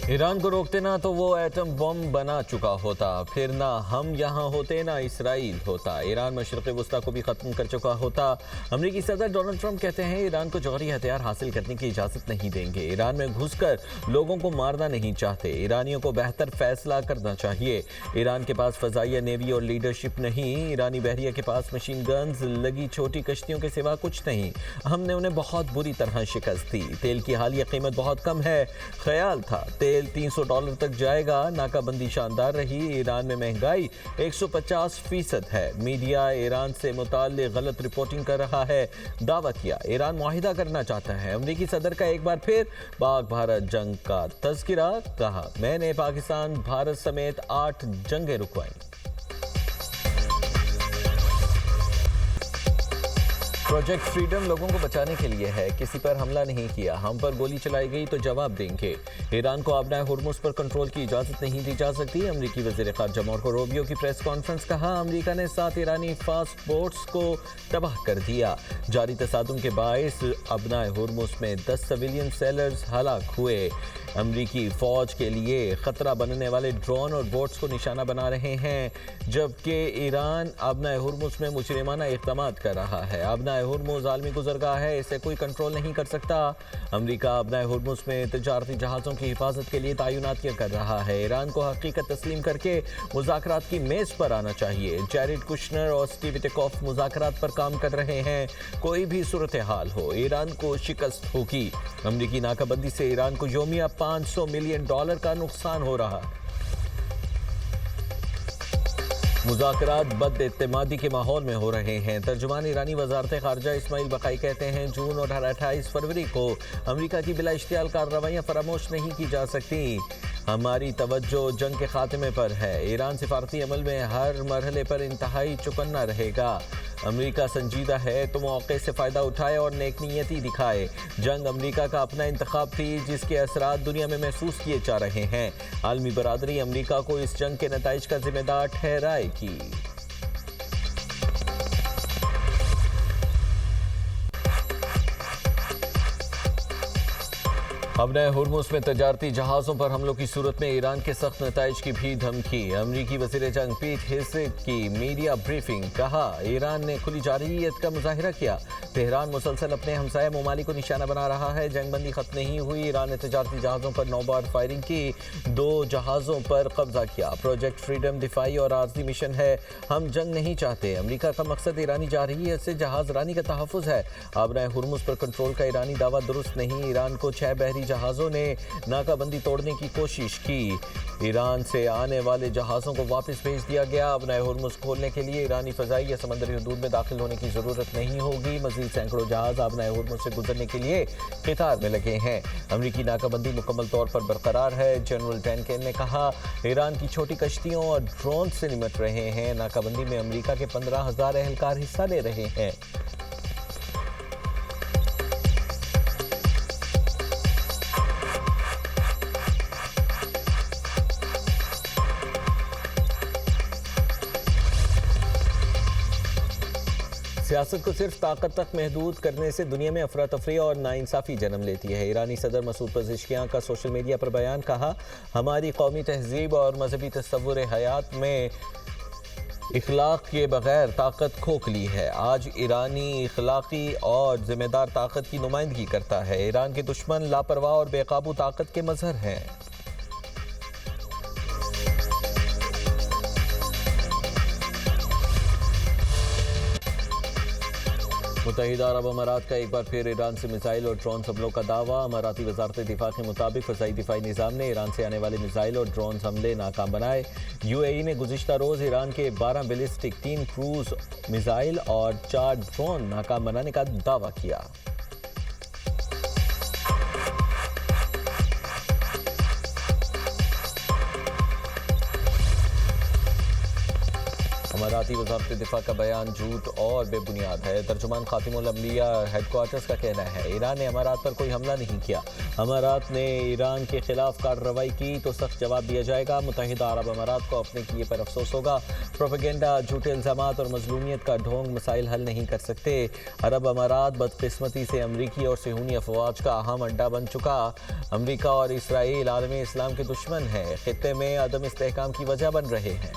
Iran को रोकते ना तो वो एटम बम बना चुका होता, फिर ना हम यहाँ होते ना इसराइल होता। ईरान मशरक़ वस्ता को भी ख़त्म कर चुका होता। अमरीकी सदर डोनाल्ड ट्रंप कहते हैं ईरान को जौहरी हथियार हासिल करने की इजाज़त नहीं देंगे। ईरान में घुसकर लोगों को मारना नहीं चाहते। ईरानियों को बेहतर फैसला करना चाहिए। ईरान के पास फ़ज़ाइया नेवी और लीडरशिप नहीं। ईरानी बहरिया के पास मशीन गन्स लगी छोटी कश्तियों के सिवा कुछ नहीं। हमने उन्हें बहुत बुरी तरह शिकस्त दी। तेल की हालिया कीमत बहुत कम है। ख्याल था तेल $300 तक जाएगा। नाकाबंदी शानदार रही। ईरान में महंगाई 150% है। मीडिया ईरान से मुताल्लिक़ गलत रिपोर्टिंग कर रहा है। दावा किया ईरान मुआहिदा करना चाहता है। अमरीकी सदर का एक बार फिर पाक भारत जंग का तज़किरा। कहा मैंने पाकिस्तान भारत समेत 8 जंगें रुकवाई। प्रोजेक्ट फ्रीडम लोगों को बचाने के लिए है। किसी पर हमला नहीं किया। हम पर गोली चलाई गई तो जवाब देंगे। ईरान को आबनाए हुर्मुज़ पर कंट्रोल की इजाज़त नहीं दी जा सकती। अमरीकी वज़ीर ख़ारजा मार्को रूबियो की प्रेस कॉन्फ्रेंस। कहा अमरीका ने 7 ईरानी फास्ट बोट्स को तबाह कर दिया। जारी तसादुम के बायस आबनाए हुर्मुज़ में 10 सिविलियन सेलर्स हलाक हुए। अमरीकी फ़ौज के लिए ख़तरा बनने वाले ड्रोन और बोट्स को निशाना बना रहे हैं, जबकि ईरान आबनाए हुर्मुज़ में मुजरिमाना इक़दाम कर रहा है। आबनाए हुर्मुज़ आलमी गुज़रगाह है, इसे कोई कंट्रोल नहीं कर सकता। अमरीका आबनाए हुर्मुज़ में तिजारती जहाज़ों की हिफाजत के लिए तैनातियाँ कर रहा है। ईरान को हकीकत तस्लीम करके मुज़ाकरात की मेज़ पर आना चाहिए। जैरेड कुशनर और स्टीव विटकॉफ मुज़ाकरात पर काम कर रहे हैं। कोई भी सूरत हाल हो ईरान को शिकस्त होगी। अमरीकी नाकाबंदी से ईरान को योमिया $500 मिलियन का नुकसान हो रहा है। मुज़ाकरात बदएत्तेमादी के माहौल में हो रहे हैं। तर्जुमान ईरानी वज़ारत ख़ारजा इस्माइल बक़ाई कहते हैं जून और 28 फरवरी को अमरीका की बिला इश्तियाल कार्रवाइयाँ फरामोश नहीं की जा सकती। हमारी तवज्जो जंग के खात्मे पर है। ईरान सिफारती अमल में हर मरहले पर इंतहाई चौकन्ना रहेगा। अमरीका संजीदा है तो मौके से फ़ायदा उठाए और नेकनीयती दिखाए। जंग अमरीका का अपना इंतखाब थी, जिसके असरात दुनिया में महसूस किए जा रहे हैं। आलमी बरादरी अमरीका को इस जंग के नताइज का जिम्मेदार ठहराएगी। आबनाए हुर्मुज़ में तजारती जहाज़ों पर हमलों की सूरत में ईरान के सख्त नताइज की भी धमकी। अमरीकी वज़ीर जंग पीट हेगसेथ की मीडिया ब्रीफिंग। कहा ईरान ने खुली जारहियत का मुजाहिरा किया। तेहरान मुसलसल अपने हमसाया ममालिक को निशाना बना रहा है। जंगबंदी खत्म नहीं हुई। ईरान ने तजारती जहाज़ों पर 9 बार फायरिंग की। 2 जहाज़ों पर कब्जा किया। प्रोजेक्ट फ्रीडम दिफाई और आर्जी मिशन है। हम जंग नहीं चाहते। अमरीका का मकसद ईरानी जारहियत से जहाज़ रानी का तहफ़्फ़ुज़ है। आबनाए हुर्मुज़ पर कंट्रोल का ईरानी दावा दुरुस्त नहीं। ईरान को 6 बहरी जहाज़ों ने नाकाबंदी तोड़ने की कोशिश की। ईरान से आने वाले जहाज़ों को वापस भेज दिया गया। आबनाए हुर्मुज़ खोलने के लिए ईरानी फ़ज़ाई या समंदरी हदूद में दाखिल होने की ज़रूरत नहीं होगी। मज़ीद सैकड़ों जहाज़ आबनाए हुर्मुज़ से गुजरने के लिए क़तार में लगे हैं। अमरीकी नाकाबंदी मुकम्मल तौर पर बरकरार है। जनरल टैनकेन ने कहा ईरान की छोटी कश्तियों और ड्रोन से निमट रहे हैं। नाकाबंदी में अमरीका के 15,000 एहलकार हिस्सा ले रहे हैं। सियासत को सिर्फ ताकत तक महदूद करने से दुनिया में अफरा तफरी और नाइंसाफ़ी जन्म लेती है। ईरानी सदर मसूद पज़ेश्कियान का सोशल मीडिया पर बयान। कहा हमारी कौमी तहजीब और मजहबी तस्वुर हयात में इखलाक के बगैर ताकत खोखली है। आज ईरानी इखलाकी और ज़िम्मेदार ताकत की नुमाइंदगी करता है। ईरान के दुश्मन लापरवाह और बेकाबू ताकत के मज़हर हैं। मुत्तहिदा अरब अमारात का एक बार फिर ईरान से मिसाइल और ड्रोन हमलों का दावा। अमाराती वजारत दिफा के मुताबिक फ़ज़ाई दिफाई निज़ाम ने ईरान से आने वाले मिसाइल और ड्रोन हमले नाकाम बनाए। UAE ने गुज़िश्ता रोज़ ईरान के 12 बैलिस्टिक, 3 क्रूज़ मिसाइल और 4 ड्रोन नाकाम बनाने का दावा किया। अमाराती वज़ारत दिफा का बयान झूठ और बेबुनियाद है। तर्जुमान खातिमुल अंबिया हेडक्वार्टर्स का कहना है ईरान ने अमारात पर कोई हमला नहीं किया। अमारात ने ईरान के खिलाफ कार्रवाई की तो सख्त जवाब दिया जाएगा। मुत्तहिदा अरब अमारात को अपने किए पर अफसोस होगा। प्रोपेगेंडा, झूठे इल्ज़ामात और मजलूमियत का ढोंग मसाइल हल नहीं कर सकते। अरब अमारात बदकिस्मती से अमरीकी और सेहूनी अफवाज का अहम अड्डा बन चुका। अमरीका और इसराइल आलमी इस्लाम के दुश्मन हैं, खित्ते में अदम इस्तेहकाम की वजह बन रहे हैं।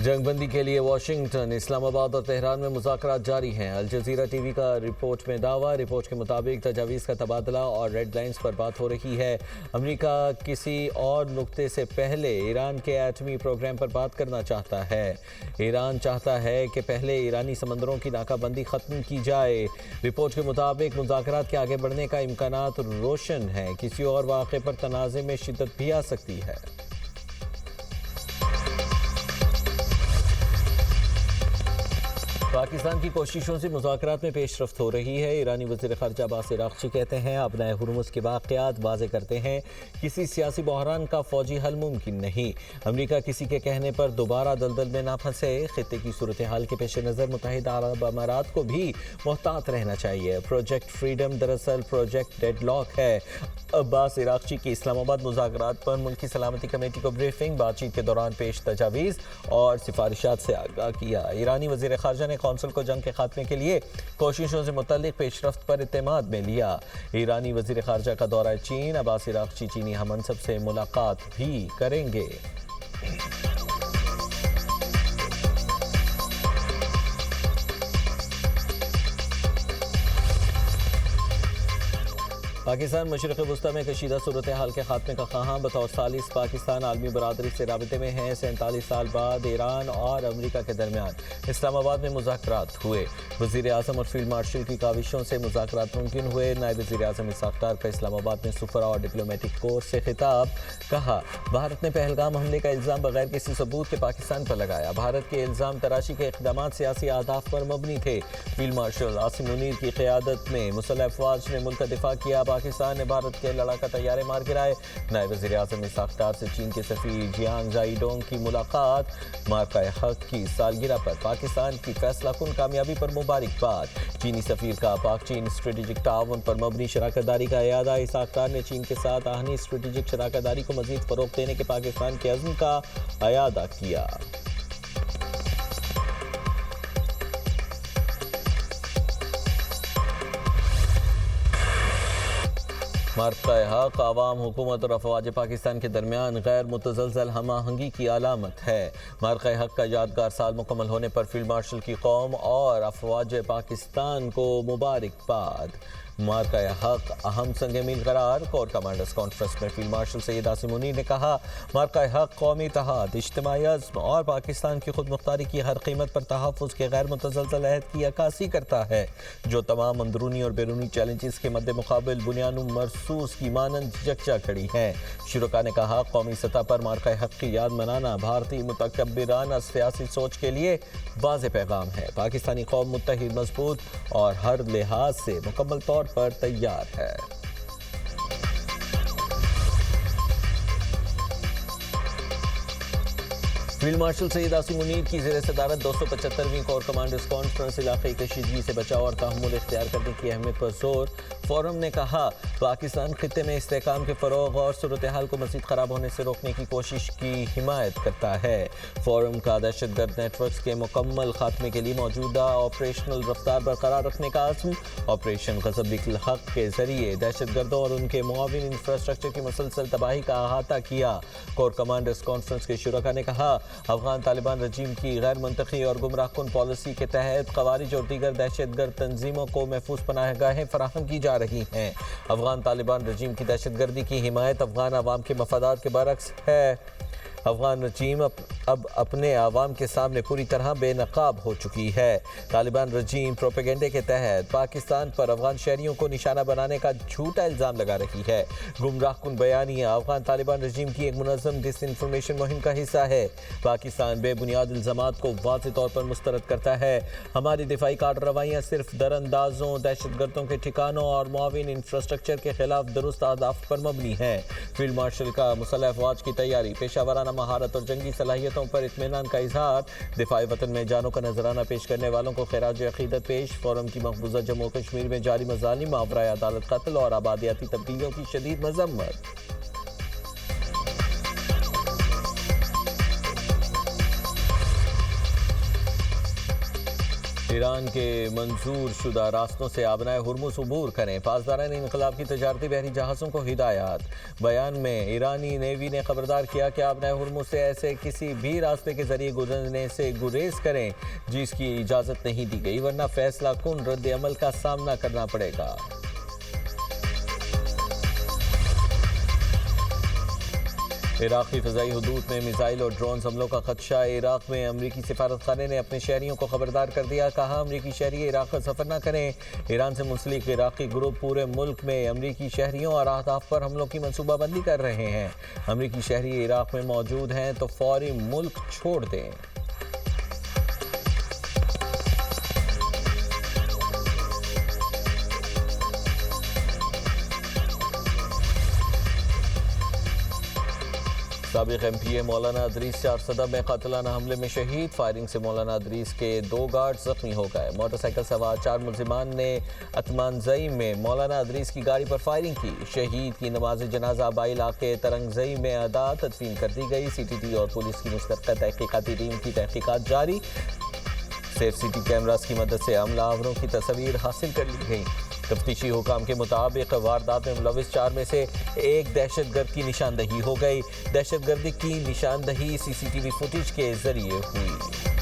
जंगबंदी के लिए वाशिंगटन, इस्लामाबाद और तेहरान में मुज़ाकरात जारी हैं। अल जज़ीरा टीवी का रिपोर्ट में दावा। रिपोर्ट के मुताबिक तजावीज़ का तबादला और रेड लाइन्स पर बात हो रही है। अमेरिका किसी और नुक्ते से पहले ईरान के एटमी प्रोग्राम पर बात करना चाहता है। ईरान चाहता है कि पहले ईरानी समंदरों की नाकाबंदी ख़त्म की जाए। रिपोर्ट के मुताबिक मुज़ाकरात के आगे बढ़ने का इम्कानात रोशन है। किसी और वाक़े पर तनाज़े में शिद्दत भी आ सकती है। पाकिस्तान की कोशिशों से मुज़ाकरात में पेशरफ्त हो रही है। ईरानी वज़ीर ख़ारजा अब्बास अराग़ची कहते हैं अब नए हुर्मुज़ के वाक़यात वाज़े करते हैं किसी सियासी बहरान का फ़ौजी हल मुमकिन नहीं। अमरीका किसी के कहने पर दोबारा दलदल में ना फंसे। खित्ते की सूरत हाल के पेश नज़र मुत्तहिदा अरब अमारात को भी मोहतात रहना चाहिए। प्रोजेक्ट फ्रीडम दरअसल प्रोजेक्ट डेडलॉक है। अब्बास अराग़ची की इस्लामाबाद मुज़ाकरात पर मुल्की सलामती कमेटी को ब्रीफिंग, बातचीत के दौरान पेश तजावीज़ और सिफारिशात से आगाह किया। ईरानी वज़ीर ख़ारजा ने कौंसिल को जंग के खात्मे के लिए कोशिशों से मुतल्लिक़ पेशरफ्त पर इत्तेमाद में लिया। ईरानी वज़ीर ख़ारजा का दौरा चीन, अब्बास अराग़ची चीनी हममनसब से मुलाकात भी करेंगे। पाकिस्तान मशरिक़ वस्ता में कशीदा सूरत हाल के खात्मे का ख़्वाहां। बतौर सालिस पाकिस्तान आलमी बरादरी से राबते में है। 47 साल बाद ईरान और अमरीका के दरमियान इस्लामाबाद में मुज़ाकरात हुए। वज़ीर आज़म और फील्ड मार्शल की काविशों से मुज़ाकरात मुमकिन हुए। नायब वज़ीर आज़म इसहाक़ डार का इस्लामाबाद में सुफरा और डिप्लोमेटिक कोर्स से खिताब। कहा भारत ने पहलगाम हमले का इल्ज़ाम बगैर किसी सबूत के पाकिस्तान पर लगाया। भारत के इल्ज़ाम तराशी के इक़दाम सियासी अहदाफ पर मबनी थे। फील्ड मार्शल आसिम मुनीर की क़यादत में मुसल्लह अफ़वाज ने मुल्क का दिफा किया। पाकिस्तान ने भारत के लड़ाका तैयारे मार गिराए। नायब वज़ीर आज़म इसहाक़ डार से चीन के सफ़ीर जियांग ज़ाइडोंग की मुलाकात। मार्का हक की सालगिरह पर पाकिस्तान की फैसला कुन कामयाबी पर मुबारकबाद। चीनी सफ़ीर का पाक चीन स्ट्रेटेजिक ताउन पर मबनी शराकतदारी का इयादा। इसहाक़ डार ने चीन के साथ आहनी स्ट्रेटेजिक शराकतदारी को मज़ीद फ़रोग़ देने के पाकिस्तान के अज़्म का इयादा किया। मार्का हक आवाम, हुकूमत और अफवाज पाकिस्तान के दरमियान गैर मुतज़लज़ल हम आहंगी की अलामत है। मार्का हक का यादगार साल मुकम्मल होने पर फील्ड मार्शल की कौम और अफवाज पाकिस्तान को मुबारकबाद। मार्का हक अहम संग मील करार। कोर कमांडर्स कॉन्फ्रेंस में फील्ड मार्शल सैयद आसिम मुनीर ने कहा मार्का हक कौमी इत्तेहाद, इज्तिमाई अज़्म और पाकिस्तान की खुद मुख्तारी की हर कीमत पर तहफ़्फ़ुज़ के गैर मुतज़लज़ल अहद की अक्कासी करता है, जो तमाम अंदरूनी और बैरूनी चैलेंजेस के मद्दे मुकाबिल बुनियाद मरसूस की मानंद यकजा खड़ी है। शुरका ने कहा कौमी सतह पर मार्का हक की याद मनाना भारतीय मुतकब्बिराना सियासी सोच के लिए वाज़े पैगाम है। पाकिस्तानी कौम मुत्तहिद, मजबूत और हर लिहाज से मुकम्मल तौर पर तैयार है। फील्ड मार्शल सैयद आसिम मुनीर की ज़ेर सदारत 275वीं कोर कमांडर्स कॉन्फ्रेंस इलाक़ाई कशीदगी से बचाव और तहम्मुल इख्तियार करने की अहमियत पर जोर। फोरम ने कहा पाकिस्तान खित्ते में इस्तेहकाम के फ़रोग़ और सूरत हाल को मज़ीद ख़राब होने से रोकने की कोशिश की हिमायत करता है। फोरम का दहशतगर्द नेटवर्क के मुकम्मल खात्मे के लिए मौजूदा ऑपरेशनल रफ्तार बरकरार रखने का आज़म। ऑपरेशन ग़ज़ब-ए हक़ के ज़रिए दहशतगर्दों और उनके मुआविन इंफ्रास्ट्रक्चर की मुसलसल तबाही का अहाता किया। कोर कमांडर्स कॉन्फ्रेंस के शुरका ने कहा अफगान तालिबान रजीम की गैर मंतकी और गुमराह कुन पॉलिसी के तहत ख़वारिज और दीगर दहशतगर्द तंजीमों को महफूज पनाहगाहें फराहम की जा रही हैं। अफगान तालिबान रजीम की दहशतगर्दी की हिमायत अफगान अवाम के मफादात के बरक्स है। अफगान रजीम अब अपने आवाम के सामने पूरी तरह बेनकाब हो चुकी है। तालिबान रजीम प्रोपेगेंडे के तहत पाकिस्तान पर अफगान शहरियों को निशाना बनाने का झूठा इल्ज़ाम लगा रही है। गुमराहकुन बयानियां अफगान तालिबान रजीम की एक मुनज़्ज़म डिसइंफॉर्मेशन मुहिम का हिस्सा है। पाकिस्तान बेबुनियाद इल्ज़ामात को वाज़ेह तौर पर मुस्तरद करता है। हमारी दिफाई कार्रवाइयाँ सिर्फ दरअंदाजों, दहशतगर्दों के ठिकानों और मुआविन इंफ्रास्ट्रक्चर के खिलाफ दुरुस्त अहदाफ पर मबनी है। फील्ड मार्शल का मुसल्लह अफवाज की तैयारी, पेशावराना महारत और जंगी सलाहियतों पर इत्मीनान का इजहार। दिफाई वतन में जानों का नजराना पेश करने वालों को खिराज अकीदत पेश। फोरम की मकबूजा जम्मू कश्मीर में जारी मज़ालिम, मावराए अदालत कत्ल और आबादियाती तब्दीलियों की शदीद मजम्मत। ईरान के मंजूर शुदा रास्तों से आबनाए हुर्मुज़ अबूर करें। पासदारान इनकलाब की तजारती बहरी जहाज़ों को हिदायत। बयान में ईरानी नेवी ने खबरदार किया कि आबनाए हुर्मुज़ से ऐसे किसी भी रास्ते के जरिए गुजरने से गुरेज करें जिसकी इजाज़त नहीं दी गई, वरना फैसला कुन रद्द अमल का सामना करना पड़ेगा। इराक़ी फ़ज़ाई हुदूद में मिसाइल और ड्रोन हमलों का खदशा। इराक़ में अमरीकी सिफारत खाने ने अपने शहरियों को खबरदार कर दिया। कहा, अमरीकी शहरी इराक़ का सफ़र न करें। ईरान से मुंसलिक इराक़ी ग्रुप पूरे मुल्क में अमरीकी शहरियों और अहदाफ पर हमलों की मनसूबाबंदी कर रहे हैं। अमरीकी शहरी इराक़ में मौजूद हैं तो फौरी मुल्क छोड़ दें। साबिक़ MPA मौलाना अदरीस चारसदा में कातिलाना हमले में शहीद। फायरिंग से मौलाना अदरीस के 2 गार्ड जख्मी हो गए। मोटरसाइकिल सवार 4 मुल्जिमान ने अतमानजई में मौलाना अदरीस की गाड़ी पर फायरिंग की। शहीद की नमाज जनाजा आबाई इलाके तरंगजई में अदा तदफीन कर दी गई। CTT और पुलिस की मुश्तरका तहकीकाती टीम की तहकीकात जारी। सेफ सिटी कैमरास की मदद से हमलावरों की तस्वीर हासिल कर ली गई। तफ्तीशी हुकाम के मुताबिक वारदात में मुलविस 4 में से एक दहशतगर्द की निशानदही हो गई। दहशतगर्दी की निशानदही CCTV फुटेज के जरिए हुई।